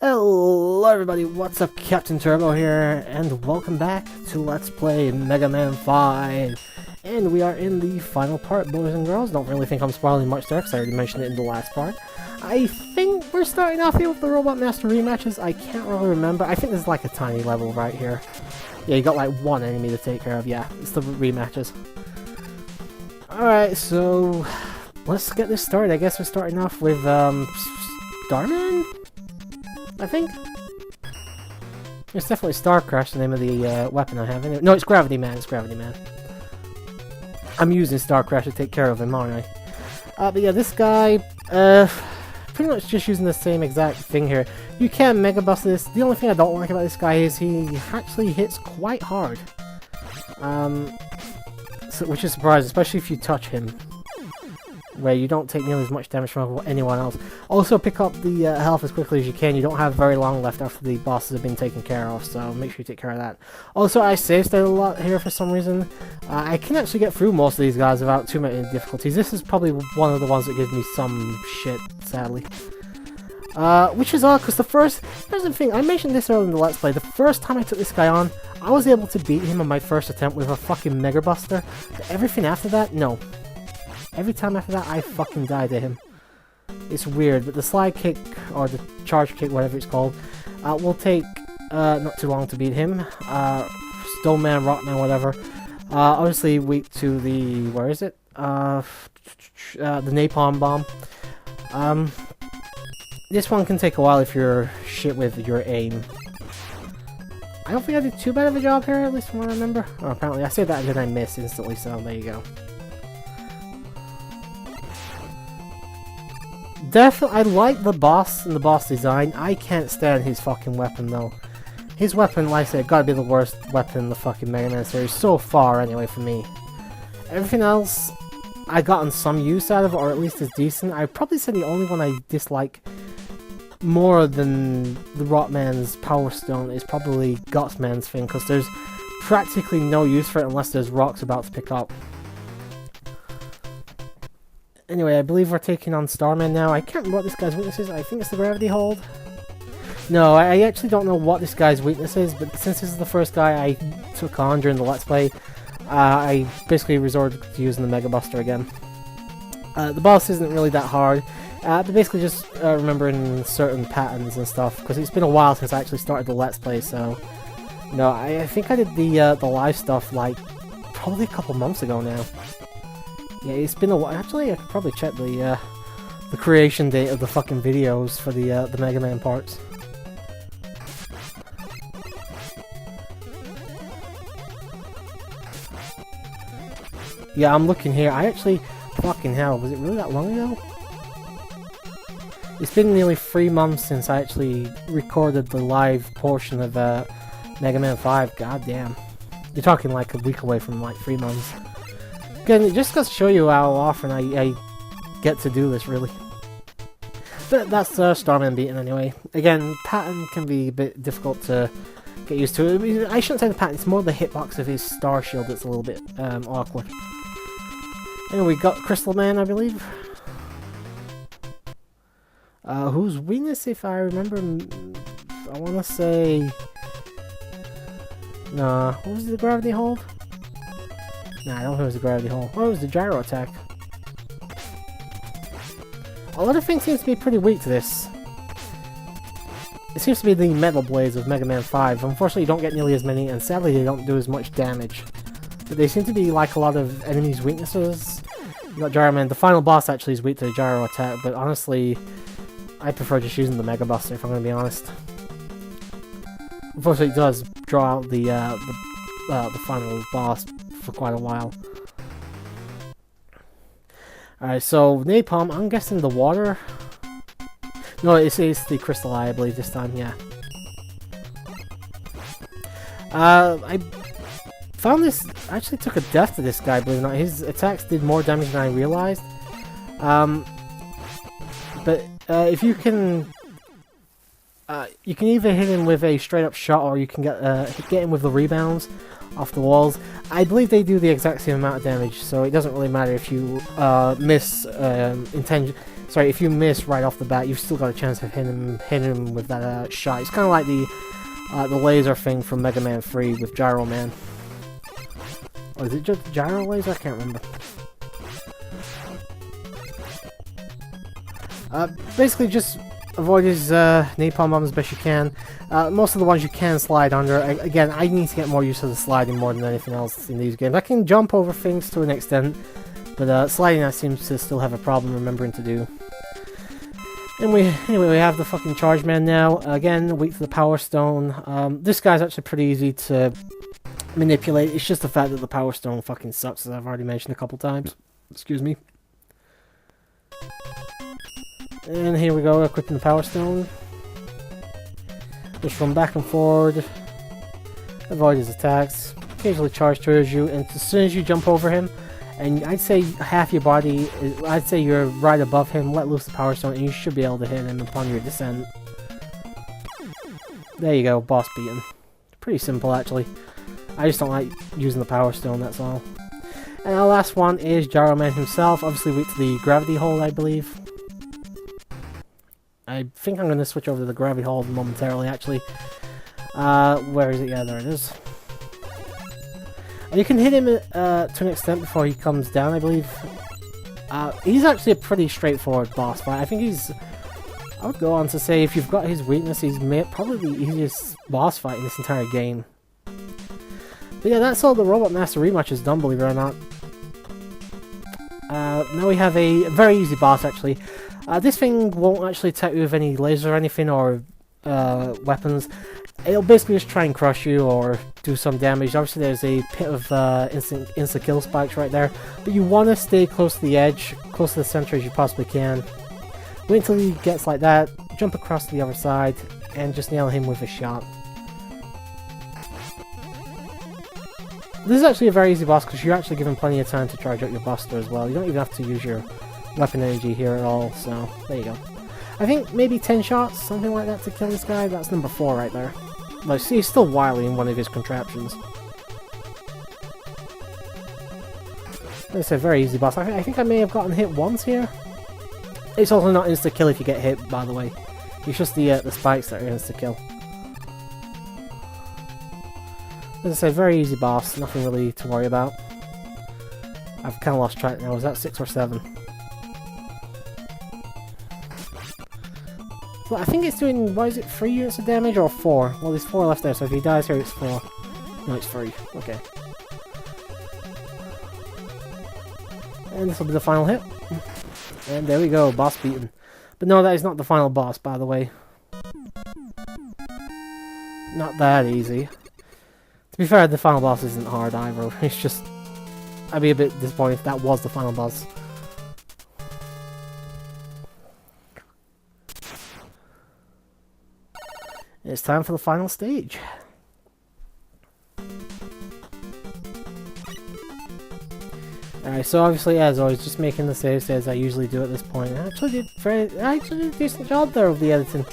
Hello everybody, what's up? CaptainTurbo here, and welcome back to Let's Play Mega Man 5. And we are in the final part, boys and girls. Don't really think I'm spoiling much there, because I already mentioned it in the last part. I think we're starting off here with the Robot Master rematches. I can't really remember. I think there's like a tiny level right here. Yeah, you got like one enemy to take care of. Yeah, it's the rematches. Alright, so let's get this started. I guess we're starting off with Starman? I think? It's definitely Star Crash, the name of the weapon I have. No, it's Gravity Man. It's Gravity Man. I'm using Star Crash to take care of him, aren't I? But yeah, this guy, pretty much just using the same exact thing here. You can Mega Bust this. The only thing I don't like about this guy is he actually hits quite hard. Which is surprising, especially if you touch him, where you don't take nearly as much damage from anyone else. Also, pick up the health as quickly as you can. You don't have very long left after the bosses have been taken care of, so make sure you take care of that. Also, I save state a lot here for some reason. I can actually get through most of these guys without too many difficulties. This is probably one of the ones that gives me some shit, sadly. Which is odd, because here's the thing, I mentioned this earlier in the Let's Play, the first time I took this guy on, I was able to beat him on my first attempt with a fucking Mega Buster. But everything after that, no. Every time after that, I fucking die to him. It's weird, but the slide kick, or the charge kick, whatever it's called, will take not too long to beat him. Stone Man, Rock Man, whatever. Obviously weak to the, where is it? The Napalm Bomb. This one can take a while if you're shit with your aim. I don't think I did too bad of a job here, at least from what I remember. Oh, apparently I said that and then I missed instantly, so there you go. Definitely, I like the boss and the boss design. I can't stand his fucking weapon though. His weapon, like I said, gotta be the worst weapon in the fucking Mega Man series so far, anyway, for me. Everything else, I gotten some use out of it, or at least is decent. I'd probably say the only one I dislike more than the Rockman's Power Stone is probably Gutsman's thing, because there's practically no use for it unless there's rocks about to pick up. Anyway, I believe we're taking on Starman now. I can't remember what this guy's weakness is. I think it's the gravity hold. No, I actually don't know what this guy's weakness is, but since this is the first guy I took on during the Let's Play, I basically resorted to using the Mega Buster again. The boss isn't really that hard, but basically just remembering certain patterns and stuff, because it's been a while since I actually started the Let's Play, so... No, I think I did the live stuff, like, probably a couple months ago now. Yeah, it's been a while. Actually, I could probably check the creation date of the fucking videos for the Mega Man parts. Yeah, I'm looking here. I actually... Fucking hell, was it really that long ago? It's been nearly 3 months since I actually recorded the live portion of Mega Man 5. God damn. You're talking like a week away from like 3 months. Again, it just goes to show you how often I get to do this, really. But that's Starman beaten anyway. Again, pattern can be a bit difficult to get used to. I mean, I shouldn't say the pattern, it's more the hitbox of his star shield that's a little bit awkward. Anyway, we got Crystal Man, I believe. Whose weakness, if I remember, I want to say... Nah, what was the gravity hold? Nah, I don't think it was the gravity hold. Oh, it was the gyro attack. A lot of things seems to be pretty weak to this. It seems to be the metal blades of Mega Man 5. Unfortunately, you don't get nearly as many, and sadly, they don't do as much damage. But they seem to be like a lot of enemies' weaknesses. You got Gyro Man. The final boss actually is weak to the gyro attack, but honestly, I prefer just using the Mega Buster, if I'm going to be honest. Unfortunately, it does draw out the final boss for quite a while. Alright, so Napalm, I'm guessing the water? No, it's the Crystal Eye, I believe, this time, yeah. I found this, I actually took a death to this guy, believe it or not. His attacks did more damage than I realized. But if you can either hit him with a straight up shot, or you can get him with the rebounds off the walls. I believe they do the exact same amount of damage, so it doesn't really matter if you miss Sorry, if you miss right off the bat, you've still got a chance of hitting him with that shot. It's kind of like the laser thing from Mega Man 3 with Gyro Man. Or is it just Gyro Laser? I can't remember. Basically, just avoid his napalm bombs as best you can. Most of the ones you can slide under. Again, I need to get more used to the sliding more than anything else in these games. I can jump over things to an extent, but sliding I seem to still have a problem remembering to do. And anyway, we have the fucking Charge Man now. Again, weak to the Power Stone. This guy's actually pretty easy to manipulate. It's just the fact that the Power Stone fucking sucks, as I've already mentioned a couple times. Excuse me. And here we go, equipping the Power Stone. Just run back and forward. Avoid his attacks. Occasionally charge towards you, and as soon as you jump over him, and I'd say half your body, I'd say you're right above him, let loose the Power Stone, and you should be able to hit him upon your descent. There you go, boss beaten. Pretty simple, actually. I just don't like using the Power Stone, that's all. And our last one is Gyro Man himself, obviously weak to the Gravity Hold, I believe. I think I'm going to switch over to the Gravity Hold momentarily, actually. Where is it? Yeah, there it is. And you can hit him to an extent before he comes down, I believe. He's actually a pretty straightforward boss fight. I think he's... I would go on to say, if you've got his weakness, he's probably the easiest boss fight in this entire game. But yeah, that's all the Robot Master rematch has done, believe it or not. Now we have a very easy boss, actually. This thing won't actually attack you with any lasers or anything, or weapons. It'll basically just try and crush you or do some damage. Obviously there's a pit of insta-kill spikes right there, but you want to stay close to the edge, close to the center as you possibly can. Wait until he gets like that, jump across to the other side, and just nail him with a shot. This is actually a very easy boss because you're actually given plenty of time to charge out your Buster as well. You don't even have to use your weapon energy here at all, so there you go. I think maybe 10 shots, something like that, to kill this guy. That's number 4 right there. But see, he's still Wily in one of his contraptions. It's a very easy boss. I think I may have gotten hit once here. It's also not insta-kill if you get hit, by the way. It's just the spikes that are insta-kill. As I said, very easy boss, nothing really to worry about. I've kind of lost track now. Was that 6 or 7? Well, I think it's doing, what is it, 3 units of damage or 4? Well, there's 4 left there, so if he dies here, it's 4. No, it's 3. Okay. And this will be the final hit. And there we go, boss beaten. But no, that is not the final boss, by the way. Not that easy. To be fair, the final boss isn't hard either. It's just... I'd be a bit disappointed if that was the final boss. It's time for the final stage. Alright, so obviously, as always, just making the save as I usually do at this point. I actually did a decent job there of the editing.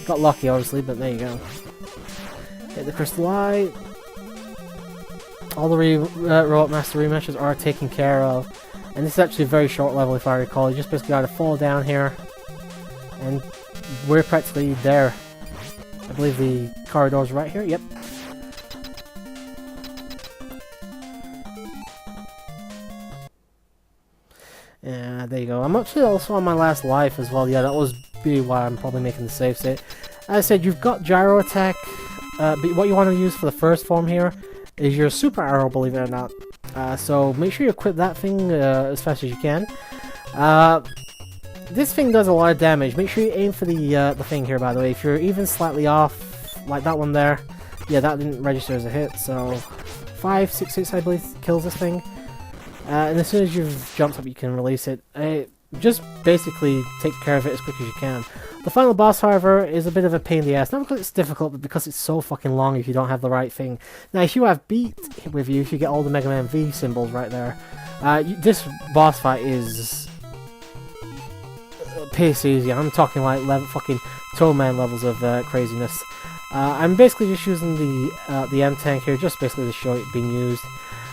Got lucky, obviously, but there you go. Hit the Crystal Eye. All the Robot Master rematches are taken care of. And this is actually a very short level, if I recall. You just basically gotta fall down here. And we're practically there. I believe the corridor's right here. Yep. Yeah, there you go. I'm actually also on my last life as well. Yeah, that was be why I'm probably making the save state. As I said, you've got Gyro Attack, but what you want to use for the first form here is your Super Arrow, believe it or not. So make sure you equip that thing as fast as you can. This thing does a lot of damage. Make sure you aim for the thing here, by the way. If you're even slightly off, like that one there, yeah, that didn't register as a hit. So 5, 6 hits, I believe, kills this thing. And as soon as you've jumped up, you can release it. Just basically take care of it as quick as you can. The final boss, however, is a bit of a pain in the ass. Not because it's difficult, but because it's so fucking long if you don't have the right thing. Now, if you have Beat with you, if you get all the Mega Man V symbols right there, this boss fight is piss easy. I'm talking like fucking Toe Man levels of craziness. I'm basically just using the M tank here, just basically to show it being used.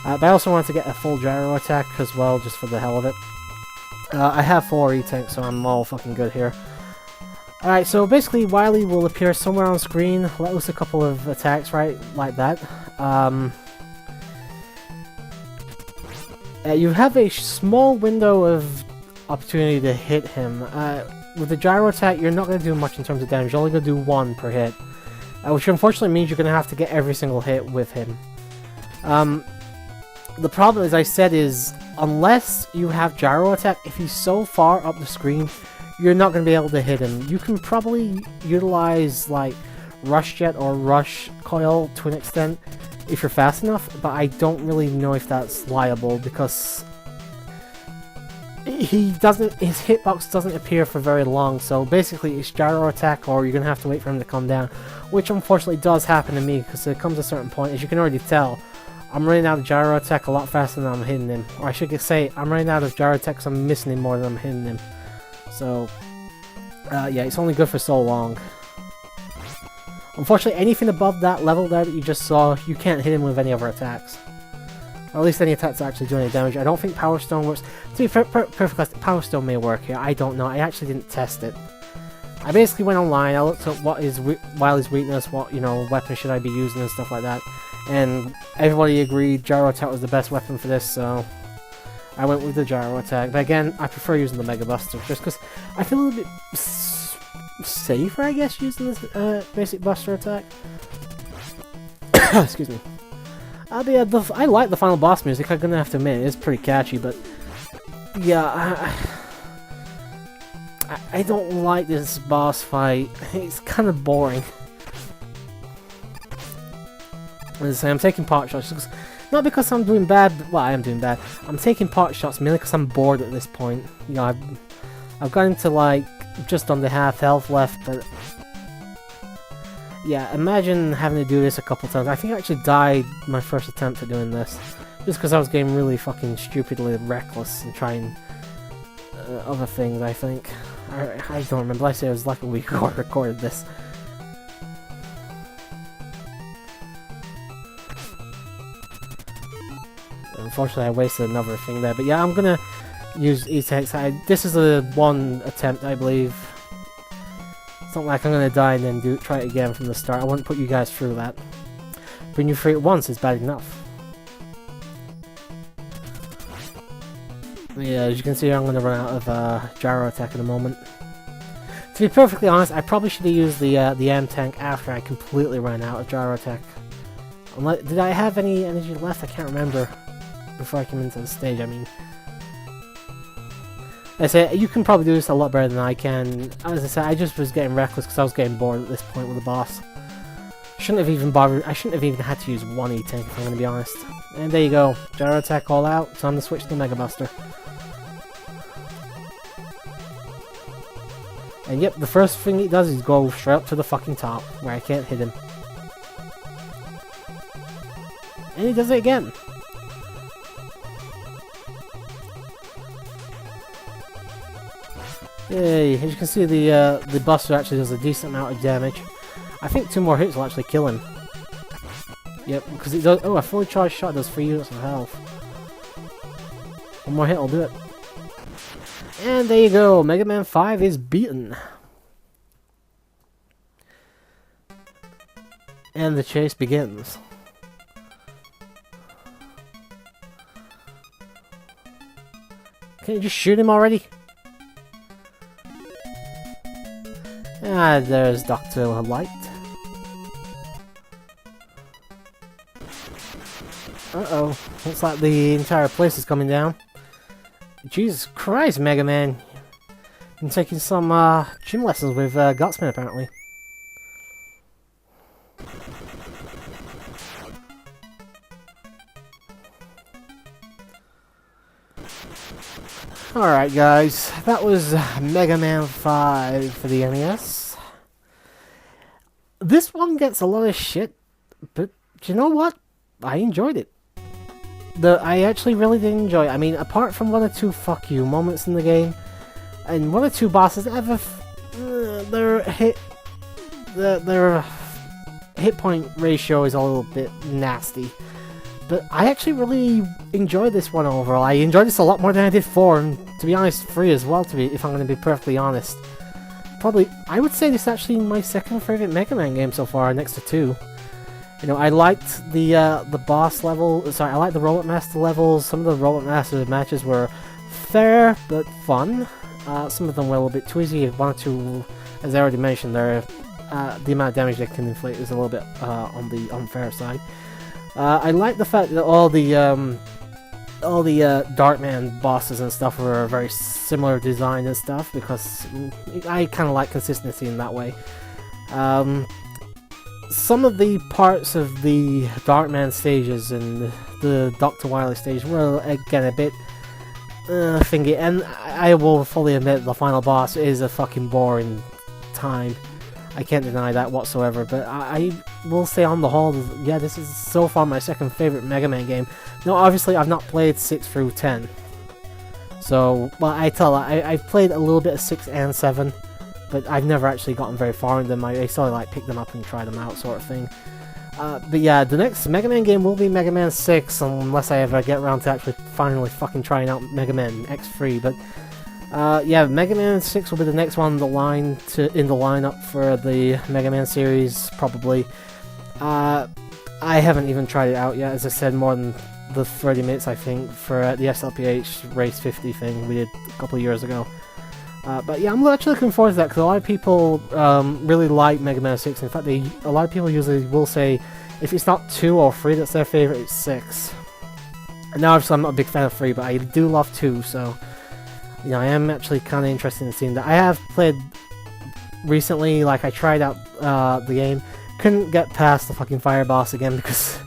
But I also wanted to get a full gyro attack as well, just for the hell of it. I have 4 E-Tanks, so I'm all fucking good here. Alright, so basically Wily will appear somewhere on screen, let loose a couple of attacks, right, like that. You have a small window of opportunity to hit him. With the gyro attack, you're not going to do much in terms of damage, you're only going to do 1 per hit. Which unfortunately means you're going to have to get every single hit with him. The problem, as I said, is unless you have gyro attack, if he's so far up the screen, you're not going to be able to hit him. You can probably utilize like Rush Jet or Rush Coil to an extent if you're fast enough, but I don't really know if that's liable because his hitbox doesn't appear for very long, so basically it's gyro attack or you're going to have to wait for him to come down, which unfortunately does happen to me because there comes a certain point, as you can already tell, I'm running out of gyro attack a lot faster than I'm hitting him. Or I should say, I'm running out of gyro attack because I'm missing him more than I'm hitting him. So, yeah, it's only good for so long. Unfortunately, anything above that level there that you just saw, you can't hit him with any other attacks. Or at least any attacks that actually do any damage. I don't think Power Stone works. To be perfectly honest, Power Stone may work here. I don't know. I actually didn't test it. I basically went online, I looked at what is Wily's weakness, what, you know, weapon should I be using and stuff like that. And everybody agreed gyro attack was the best weapon for this, so I went with the gyro attack. But again, I prefer using the Mega Buster, just because I feel a little bit safer, I guess, using this basic Buster attack. Excuse me. But yeah, I like the final boss music, I'm gonna have to admit, it's pretty catchy, but yeah, I don't like this boss fight. It's kind of boring. As I say, I'm taking pot shots, not because I'm doing bad, well, I am doing bad. I'm taking pot shots mainly because I'm bored at this point. You know, I've gotten to like just under half health left, but yeah, imagine having to do this a couple times. I think I actually died my first attempt at doing this, just because I was getting really fucking stupidly reckless and trying other things, I think. I don't remember, I say it was like a week ago I recorded this. Unfortunately, I wasted another thing there, but yeah, I'm gonna use E-Tanks. This is a 1 attempt, I believe. It's not like I'm gonna die and then try it again from the start. I wouldn't put you guys through that. Bring you through it once is bad enough. Yeah, as you can see, I'm gonna run out of gyro attack in a moment. To be perfectly honest, I probably should have used the M-Tank after I completely ran out of gyro attack. Did I have any energy left? I can't remember. Before I came into the stage, I mean. I say you can probably do this a lot better than I can. As I said, I just was getting reckless because I was getting bored at this point with the boss. Shouldn't have even bothered. I shouldn't have even had to use 1 E-Tank if I'm going to be honest. And there you go, gyro attack all out. Time to switch to Mega Buster. And yep, the first thing he does is go straight up to the fucking top where I can't hit him. And he does it again. Yay, as you can see, the Buster actually does a decent amount of damage. I think 2 more hits will actually kill him. Yep, because it does. Oh, a fully charged shot does 3 units of health. 1 more hit will do it. And there you go, Mega Man 5 is beaten. And the chase begins. Can you just shoot him already? Ah, there's Dr. Light. Uh-oh. Looks like the entire place is coming down. Jesus Christ, Mega Man. Been taking some gym lessons with Gutsman, apparently. Alright guys, that was Mega Man 5 for the NES. This one gets a lot of shit, but you know what? I enjoyed it. I actually really did enjoy it. I mean, apart from 1 or 2 fuck you moments in the game, and 1 or 2 bosses their hit point ratio is a little bit nasty. but I actually really enjoyed this one overall. I enjoyed this a lot more than I did 4, and to be honest, 3 as well, if I'm going to be perfectly honest. Probably, I would say this is actually my second favorite Mega Man game so far, next to 2. You know, I liked the boss level, sorry, I liked the Robot Master levels. Some of the Robot Master matches were fair, but fun. Some of them were a little bit too easy. One or two, as I already mentioned, the amount of damage they can inflict is a little bit on the unfair side. I like the fact that all the Darkman bosses and stuff were very similar design and stuff, because I kind of like consistency in that way. Some of the parts of the Darkman stages and the Dr. Wily stage were again a bit thingy, and I will fully admit the final boss is a fucking boring time. I can't deny that whatsoever, but I will say on the whole, yeah, this is so far my second favorite Mega Man game. Now, obviously, I've not played 6 through 10. So, well, I've played a little bit of 6 and 7, but I've never actually gotten very far in them. I sort of like pick them up and try them out, sort of thing. But yeah, the next Mega Man game will be Mega Man 6, unless I ever get around to actually finally fucking trying out Mega Man X3. But yeah, Mega Man 6 will be the next one in the lineup for the Mega Man series, probably. I haven't even tried it out yet, as I said, more than the 30 minutes, I think, for the SLPH Race 50 thing we did a couple of years ago. But yeah, I'm actually looking forward to that, because a lot of people really like Mega Man 6. In fact, a lot of people usually will say if it's not 2 or 3 that's their favourite, it's 6. And now, obviously, I'm not a big fan of 3, but I do love 2, so you know, I am actually kind of interested in seeing that. I have played recently, like, I tried out the game, couldn't get past the fucking fire boss again, because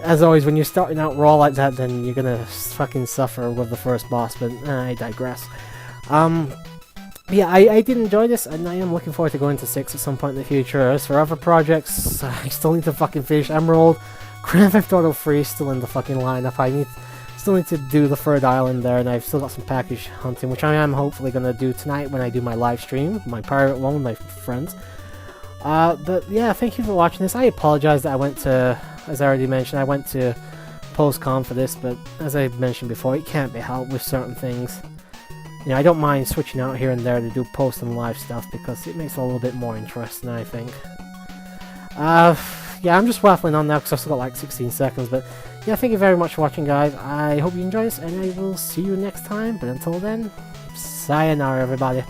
as always, when you're starting out raw like that, then you're gonna fucking suffer with the first boss, but I digress. Yeah, I did enjoy this, and I am looking forward to going to 6 at some point in the future. As for other projects, I still need to fucking finish Emerald. Grand Theft Auto 3 is still in the fucking lineup. I still need to do the third island there, and I've still got some package hunting, which I am hopefully going to do tonight when I do my live stream, my private one with my friends. But yeah, thank you for watching this. I apologize that I went to, as I already mentioned, I went to post-con for this, but as I mentioned before, it can't be helped with certain things. You know, I don't mind switching out here and there to do post and live stuff, because it makes it a little bit more interesting, I think. Yeah, I'm just waffling on now because I've still got like 16 seconds, but yeah, thank you very much for watching, guys. I hope you enjoy this, and I will see you next time, but until then, sayonara, everybody.